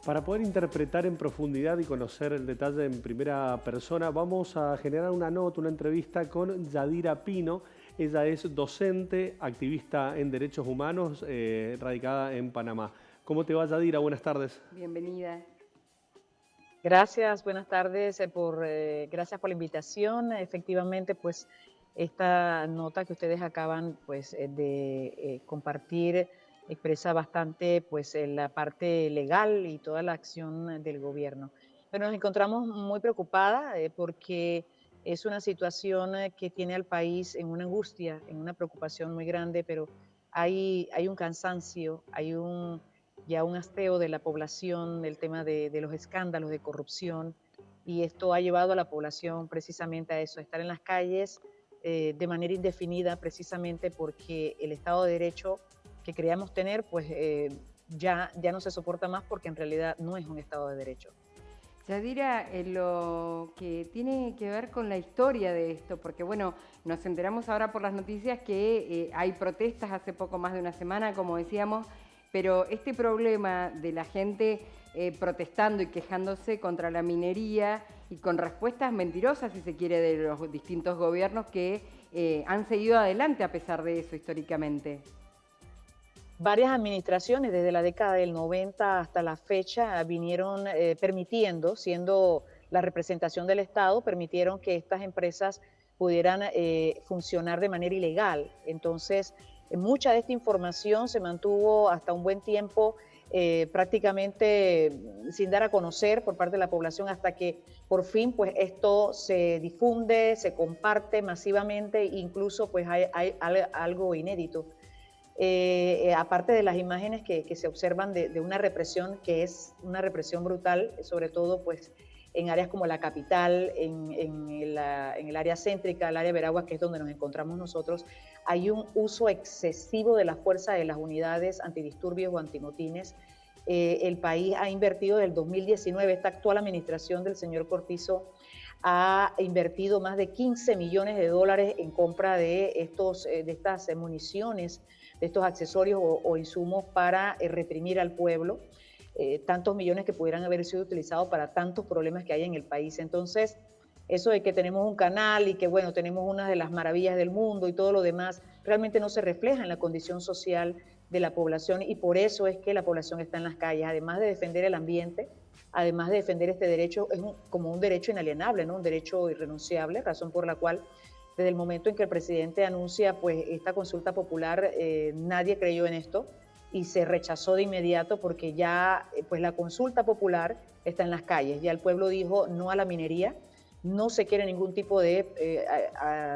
Para poder interpretar en profundidad y conocer el detalle en primera persona, vamos a generar una nota, una entrevista con Yadira Pino. Ella es docente, activista en derechos humanos, radicada en Panamá. ¿Cómo te va, Yadira? Buenas tardes. Bienvenida. Gracias, buenas tardes, gracias por la invitación. Efectivamente, pues esta nota que ustedes acaban de compartir expresa bastante la parte legal y toda la acción del gobierno. Pero nos encontramos muy preocupada porque es una situación que tiene al país en una angustia, en una preocupación muy grande, pero hay un cansancio, hay ya un hasteo de la población, del tema de los escándalos de corrupción, y esto ha llevado a la población precisamente a eso, a estar en las calles de manera indefinida, precisamente porque el Estado de Derecho que creíamos tener, ya no se soporta más, porque en realidad no es un Estado de Derecho. Yadira, lo que tiene que ver con la historia de esto, porque bueno, nos enteramos ahora por las noticias que hay protestas hace poco más de una semana, como decíamos, pero este problema de la gente protestando y quejándose contra la minería y con respuestas mentirosas, si se quiere, de los distintos gobiernos que han seguido adelante a pesar de eso históricamente. Varias administraciones desde la década del 90 hasta la fecha vinieron permitiendo, siendo la representación del Estado, permitieron que estas empresas pudieran funcionar de manera ilegal. Entonces, mucha de esta información se mantuvo hasta un buen tiempo prácticamente sin dar a conocer por parte de la población, hasta que por fin pues esto se difunde, se comparte masivamente, incluso pues hay algo inédito. Aparte de las imágenes que se observan de una represión que es una represión brutal, sobre todo pues en áreas como la capital, en el área céntrica, el área de Veraguas, que es donde nos encontramos nosotros, hay un uso excesivo de la fuerza de las unidades antidisturbios o antimotines. El país ha invertido desde el 2019, esta actual administración del señor Cortizo ha invertido más de 15 millones de dólares en compra de estas municiones, de estos accesorios o insumos para reprimir al pueblo, tantos millones que pudieran haber sido utilizados para tantos problemas que hay en el país. Entonces, eso de que tenemos un canal y que, bueno, tenemos una de las maravillas del mundo y todo lo demás, realmente no se refleja en la condición social de la población, y por eso es que la población está en las calles, además de defender el ambiente, además de defender este derecho, como un derecho inalienable, ¿no? Un derecho irrenunciable, razón por la cual desde el momento en que el presidente anuncia pues esta consulta popular, nadie creyó en esto y se rechazó de inmediato, porque ya pues la consulta popular está en las calles. Ya el pueblo dijo no a la minería, no se quiere ningún tipo de,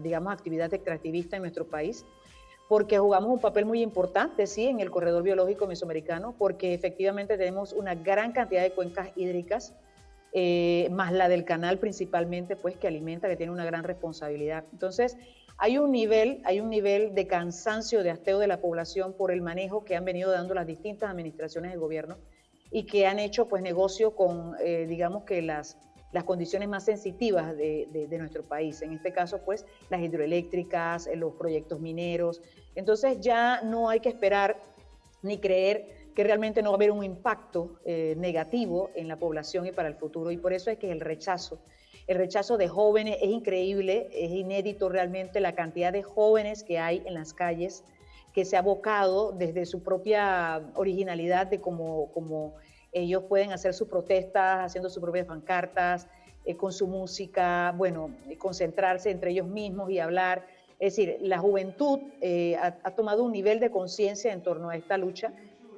digamos, actividad extractivista en nuestro país, porque jugamos un papel muy importante, sí, en el corredor biológico mesoamericano, porque efectivamente tenemos una gran cantidad de cuencas hídricas, más la del canal principalmente, pues que alimenta, que tiene una gran responsabilidad. Entonces, hay un nivel de cansancio, de hasteo de la población por el manejo que han venido dando las distintas administraciones de gobierno, y que han hecho pues negocio con, digamos que las condiciones más sensitivas de nuestro país. En este caso, pues, las hidroeléctricas, los proyectos mineros. Entonces, ya no hay que esperar ni creer que realmente no va a haber un impacto negativo en la población y para el futuro. Y por eso es que el rechazo de jóvenes es increíble, es inédito realmente la cantidad de jóvenes que hay en las calles, que se ha abocado desde su propia originalidad de cómo ellos pueden hacer sus protestas, haciendo sus propias pancartas, con su música, bueno, concentrarse entre ellos mismos y hablar. Es decir, la juventud ha tomado un nivel de conciencia en torno a esta lucha.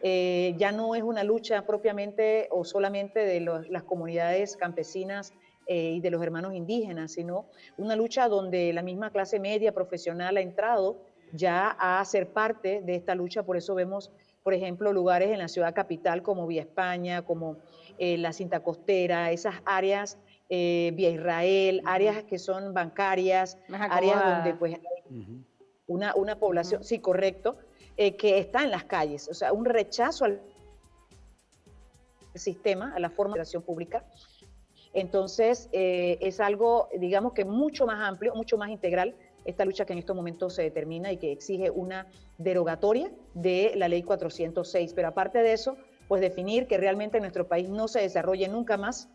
Ya no es una lucha propiamente o solamente de las comunidades campesinas y de los hermanos indígenas, sino una lucha donde la misma clase media profesional ha entrado ya a ser parte de esta lucha. Por eso vemos, por ejemplo, lugares en la ciudad capital como Vía España, como la Cinta Costera, esas áreas, Vía Israel, áreas que son bancarias, áreas donde pues hay una población, sí, correcto, que está en las calles. O sea, un rechazo al sistema, a la forma de administración pública. Entonces, es algo, digamos que mucho más amplio, mucho más integral, esta lucha que en estos momentos se determina y que exige una derogatoria de la ley 406. Pero aparte de eso, pues definir que realmente en nuestro país no se desarrolle nunca más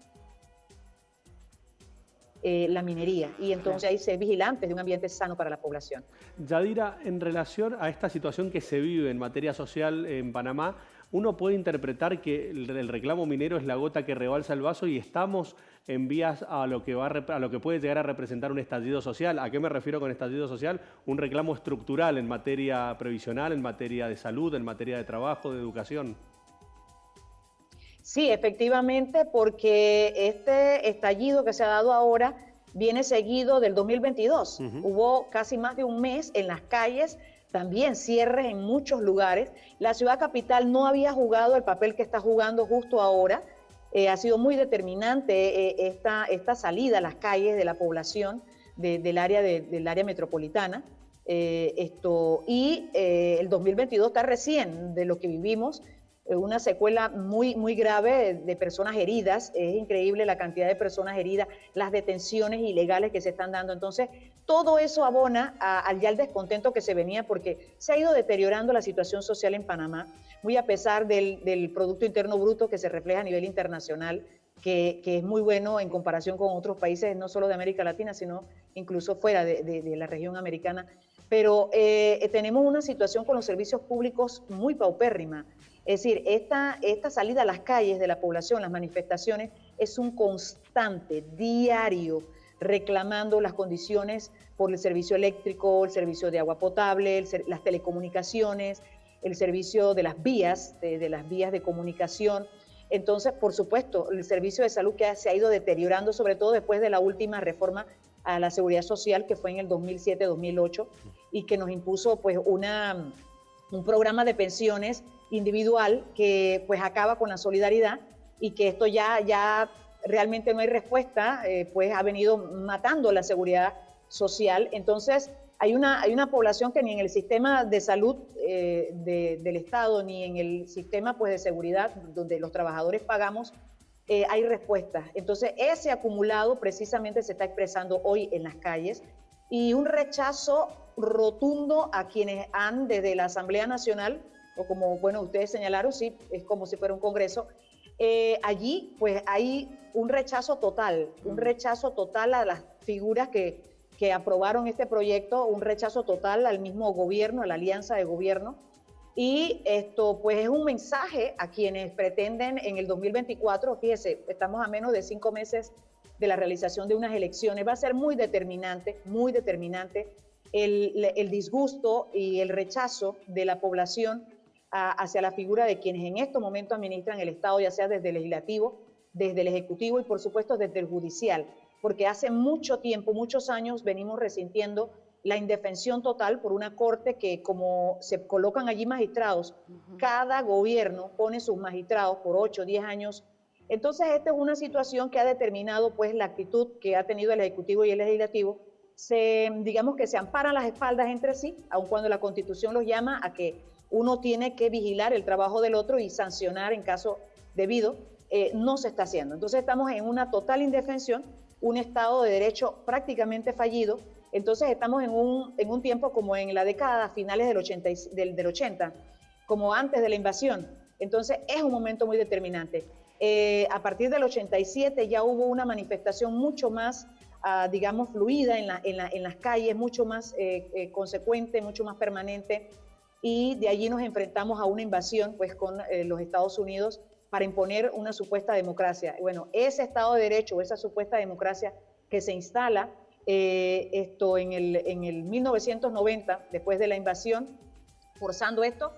la minería, y entonces ahí ser vigilantes de un ambiente sano para la población. Yadira, en relación a esta situación que se vive en materia social en Panamá, uno puede interpretar que el reclamo minero es la gota que rebalsa el vaso y estamos en vías a lo que puede llegar a representar un estallido social. ¿A qué me refiero con estallido social? Un reclamo estructural en materia previsional, en materia de salud, en materia de trabajo, de educación. Sí, efectivamente, porque este estallido que se ha dado ahora viene seguido del 2022. Hubo casi más de un mes en las calles, también cierres en muchos lugares. La ciudad capital no había jugado el papel que está jugando justo ahora. Ha sido muy determinante esta salida a las calles de la población del área metropolitana. El 2022 está recién de lo que vivimos, una secuela muy grave de personas heridas. Es increíble la cantidad de personas heridas, las detenciones ilegales que se están dando. Entonces, todo eso abona al ya el descontento que se venía, porque se ha ido deteriorando la situación social en Panamá, muy a pesar del Producto Interno Bruto que se refleja a nivel internacional, que es muy bueno en comparación con otros países, no solo de América Latina, sino incluso fuera de la región americana. Pero tenemos una situación con los servicios públicos muy paupérrima. Es decir, esta salida a las calles de la población, las manifestaciones, es un constante, diario, reclamando las condiciones por el servicio eléctrico, el servicio de agua potable, las telecomunicaciones, el servicio de las vías, de las vías de comunicación. Entonces, por supuesto, el servicio de salud que se ha ido deteriorando, sobre todo después de la última reforma a la seguridad social, que fue en el 2007-2008, y que nos impuso pues un programa de pensiones individual que pues acaba con la solidaridad, y que esto ya realmente no hay respuesta, pues ha venido matando la seguridad social. Entonces hay una población que ni en el sistema de salud del Estado, ni en el sistema pues de seguridad donde los trabajadores pagamos, hay respuesta. Entonces ese acumulado precisamente se está expresando hoy en las calles, y un rechazo rotundo a quienes han desde la Asamblea Nacional, o como bueno ustedes señalaron, sí, es como si fuera un congreso, allí pues hay un rechazo total a las figuras que aprobaron este proyecto, un rechazo total al mismo gobierno, a la alianza de gobierno. Y esto pues es un mensaje a quienes pretenden en el 2024, fíjese, estamos a menos de 5 meses de la realización de unas elecciones. Va a ser muy determinante el disgusto y el rechazo de la población hacia la figura de quienes en estos momentos administran el Estado, ya sea desde el legislativo, desde el ejecutivo y por supuesto desde el judicial, porque hace mucho tiempo, muchos años venimos resintiendo la indefensión total por una corte que, como se colocan allí magistrados, cada gobierno pone sus magistrados por 8 o 10 años. Entonces esta es una situación que ha determinado pues la actitud que ha tenido el ejecutivo y el legislativo. Digamos que se amparan las espaldas entre sí, aun cuando la Constitución los llama a que uno tiene que vigilar el trabajo del otro y sancionar en caso debido. No se está haciendo. Entonces estamos en una total indefensión, un Estado de Derecho prácticamente fallido. Entonces estamos en un tiempo como en la década finales del 80, como antes de la invasión. Entonces es un momento muy determinante. A partir del 87 ya hubo una manifestación mucho más, digamos, fluida en las calles, mucho más consecuente, mucho más permanente, y de allí nos enfrentamos a una invasión pues con los Estados Unidos para imponer una supuesta democracia. Bueno, ese Estado de Derecho, esa supuesta democracia que se instala en el 1990, después de la invasión, forzando esto,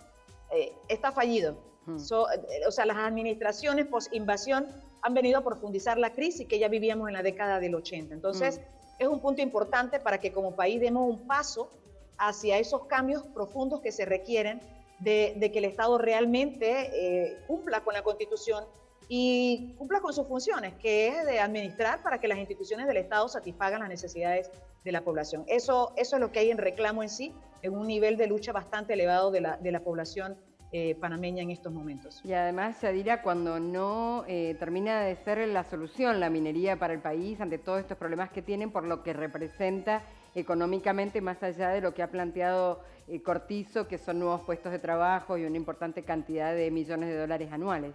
está fallido. O sea, las administraciones post-invasión han venido a profundizar la crisis que ya vivíamos en la década del 80. Entonces, es un punto importante para que como país demos un paso hacia esos cambios profundos que se requieren de que el Estado realmente cumpla con la Constitución y cumpla con sus funciones, que es de administrar para que las instituciones del Estado satisfagan las necesidades de la población. Eso es lo que hay en reclamo en sí, en un nivel de lucha bastante elevado de la población panameña en estos momentos. Y además, Yadira, cuando no termina de ser la solución la minería para el país ante todos estos problemas que tienen, por lo que representa económicamente, más allá de lo que ha planteado Cortizo, que son nuevos puestos de trabajo y una importante cantidad de millones de dólares anuales.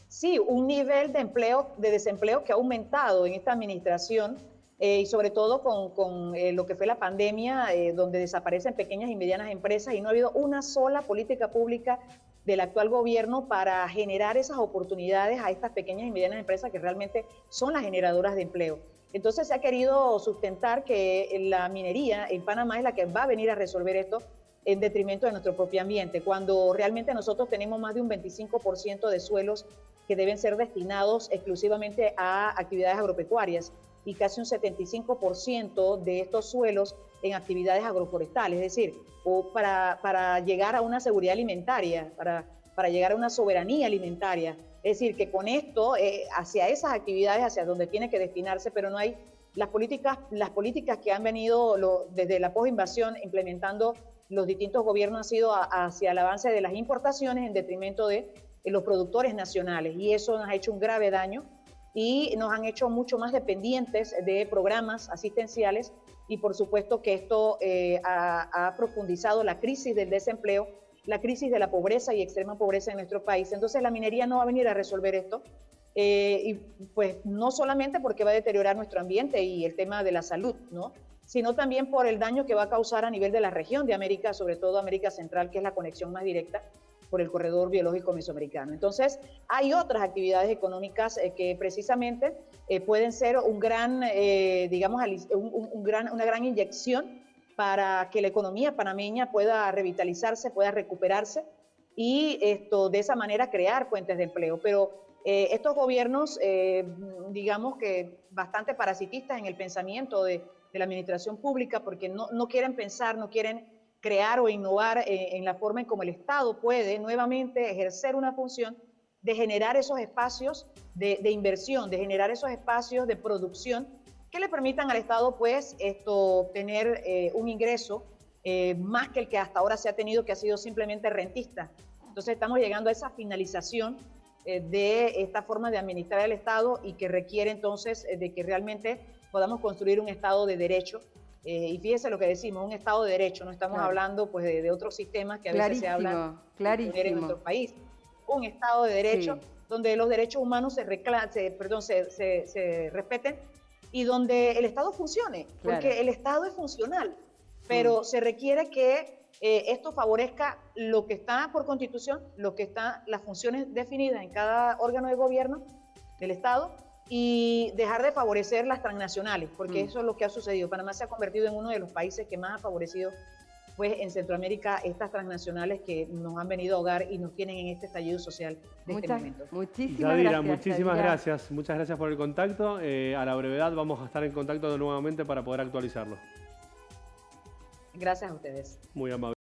Sí, un nivel de desempleo que ha aumentado en esta administración y sobre todo con lo que fue la pandemia, donde desaparecen pequeñas y medianas empresas y no ha habido una sola política pública del actual gobierno para generar esas oportunidades a estas pequeñas y medianas empresas que realmente son las generadoras de empleo. Entonces se ha querido sustentar que la minería en Panamá es la que va a venir a resolver esto en detrimento de nuestro propio ambiente, cuando realmente nosotros tenemos más de un 25% de suelos que deben ser destinados exclusivamente a actividades agropecuarias y casi un 75% de estos suelos en actividades agroforestales, es decir, para llegar a una seguridad alimentaria, para llegar a una soberanía alimentaria. Es decir, que con esto, hacia esas actividades, hacia donde tiene que destinarse, pero no hay las políticas que han venido desde la posinvasión implementando los distintos gobiernos han sido hacia el avance de las importaciones en detrimento de los productores nacionales, y eso nos ha hecho un grave daño y nos han hecho mucho más dependientes de programas asistenciales, y por supuesto que esto ha profundizado la crisis del desempleo, la crisis de la pobreza y extrema pobreza en nuestro país. Entonces la minería no va a venir a resolver esto, y pues no solamente porque va a deteriorar nuestro ambiente y el tema de la salud, ¿no?, sino también por el daño que va a causar a nivel de la región de América, sobre todo América Central, que es la conexión más directa por el corredor biológico mesoamericano. Entonces, hay otras actividades económicas que precisamente pueden ser un gran, digamos, una gran inyección para que la economía panameña pueda revitalizarse, pueda recuperarse y de esa manera crear fuentes de empleo. Pero estos gobiernos, digamos que bastante parasitistas en el pensamiento de la administración pública, porque no quieren pensar, no quieren crear o innovar en la forma en cómo el Estado puede nuevamente ejercer una función de generar esos espacios de inversión, de generar esos espacios de producción que le permitan al Estado pues tener un ingreso más que el que hasta ahora se ha tenido, que ha sido simplemente rentista. Entonces estamos llegando a esa finalización de esta forma de administrar el Estado y que requiere entonces de que realmente podamos construir un Estado de derecho. Y fíjese lo que decimos, un Estado de derecho, no estamos hablando pues de otros sistemas que a veces se hablan en nuestro país. Un Estado de derecho donde los derechos humanos se respeten y donde el Estado funcione, porque el Estado es funcional, pero se requiere que esto favorezca lo que está por Constitución, las funciones definidas en cada órgano de gobierno del Estado, y dejar de favorecer las transnacionales, porque eso es lo que ha sucedido. Panamá se ha convertido en uno de los países que más ha favorecido pues, en Centroamérica estas transnacionales que nos han venido a ahogar y nos tienen en este estallido social de este momento. Muchísimas gracias. Muchísimas gracias. Muchas gracias por el contacto. A la brevedad vamos a estar en contacto nuevamente para poder actualizarlo. Gracias a ustedes. Muy amable.